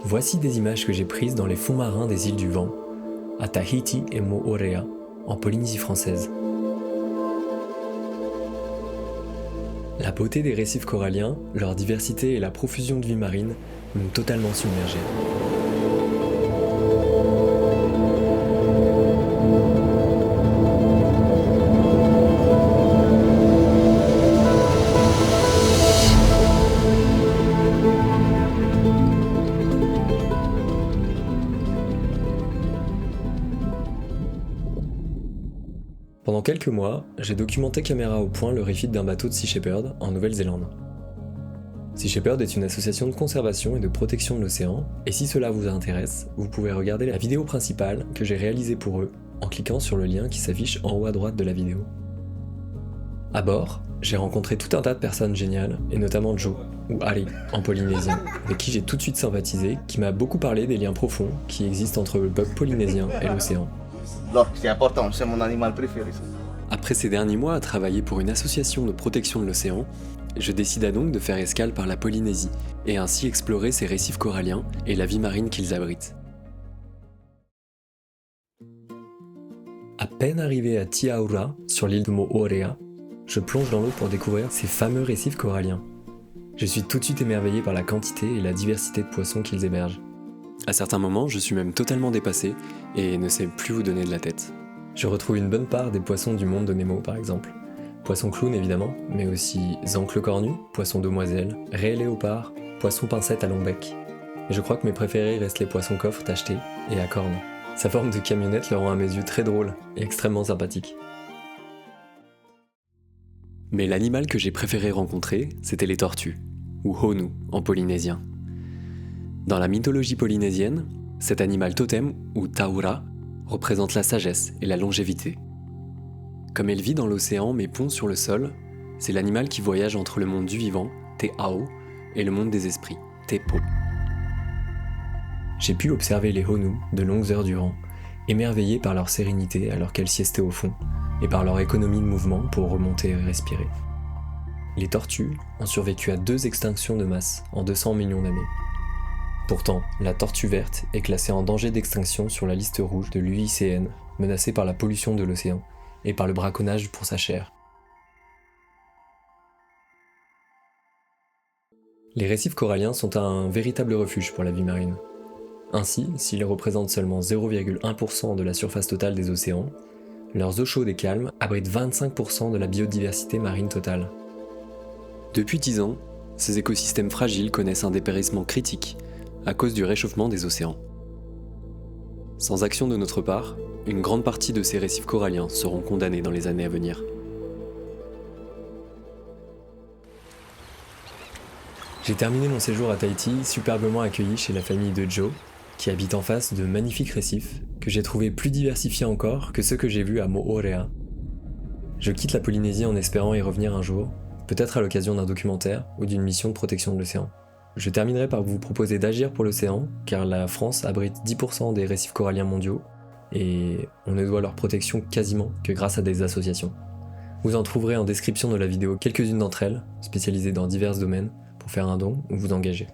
Voici des images que j'ai prises dans les fonds marins des îles du Vent, à Tahiti et Moorea, en Polynésie française. La beauté des récifs coralliens, leur diversité et la profusion de vie marine m'ont totalement submergé. Pendant quelques mois, j'ai documenté caméra au point le refit d'un bateau de Sea Shepherd en Nouvelle-Zélande. Sea Shepherd est une association de conservation et de protection de l'océan, et si cela vous intéresse, vous pouvez regarder la vidéo principale que j'ai réalisée pour eux en cliquant sur le lien qui s'affiche en haut à droite de la vidéo. À bord, j'ai rencontré tout un tas de personnes géniales, et notamment Joe, ou Ari en polynésien, avec qui j'ai tout de suite sympathisé, qui m'a beaucoup parlé des liens profonds qui existent entre le bug polynésien et l'océan. C'est important, c'est mon animal préféré. Après ces derniers mois à travailler pour une association de protection de l'océan, je décida donc de faire escale par la Polynésie et ainsi explorer ces récifs coralliens et la vie marine qu'ils abritent. À peine arrivé à Tiaura, sur l'île de Moorea, je plonge dans l'eau pour découvrir ces fameux récifs coralliens. Je suis tout de suite émerveillé par la quantité et la diversité de poissons qu'ils hébergent. À certains moments, je suis même totalement dépassé et ne sais plus où donner de la tête. Je retrouve une bonne part des poissons du monde de Nemo par exemple. Poisson clown évidemment, mais aussi zancle cornu, poisson demoiselle, raie léopard, poisson pincette à long bec. Et je crois que mes préférés restent les poissons coffres tachetés et à cornes. Sa forme de camionnette le rend à mes yeux très drôle et extrêmement sympathique. Mais l'animal que j'ai préféré rencontrer, c'était les tortues, ou honu en polynésien. Dans la mythologie polynésienne, cet animal totem, ou taura, représente la sagesse et la longévité. Comme elle vit dans l'océan mais pond sur le sol, c'est l'animal qui voyage entre le monde du vivant, Te Ao, et le monde des esprits, Te Po. J'ai pu observer les honu de longues heures durant, émerveillé par leur sérénité alors qu'elles siestaient au fond, et par leur économie de mouvement pour remonter et respirer. Les tortues ont survécu à 2 extinctions de masse en 200 millions d'années. Pourtant, la tortue verte est classée en danger d'extinction sur la liste rouge de l'UICN, menacée par la pollution de l'océan et par le braconnage pour sa chair. Les récifs coralliens sont un véritable refuge pour la vie marine. Ainsi, s'ils représentent seulement 0,1% de la surface totale des océans, leurs eaux chaudes et calmes abritent 25% de la biodiversité marine totale. Depuis 10 ans, ces écosystèmes fragiles connaissent un dépérissement critique à cause du réchauffement des océans. Sans action de notre part, une grande partie de ces récifs coralliens seront condamnés dans les années à venir. J'ai terminé mon séjour à Tahiti superbement accueilli chez la famille de Joe, qui habite en face de magnifiques récifs que j'ai trouvés plus diversifiés encore que ceux que j'ai vus à Moorea. Je quitte la Polynésie en espérant y revenir un jour, peut-être à l'occasion d'un documentaire ou d'une mission de protection de l'océan. Je terminerai par vous proposer d'agir pour l'océan, car la France abrite 10% des récifs coralliens mondiaux, et on ne doit leur protection quasiment que grâce à des associations. Vous en trouverez en description de la vidéo quelques-unes d'entre elles, spécialisées dans divers domaines, pour faire un don ou vous engager.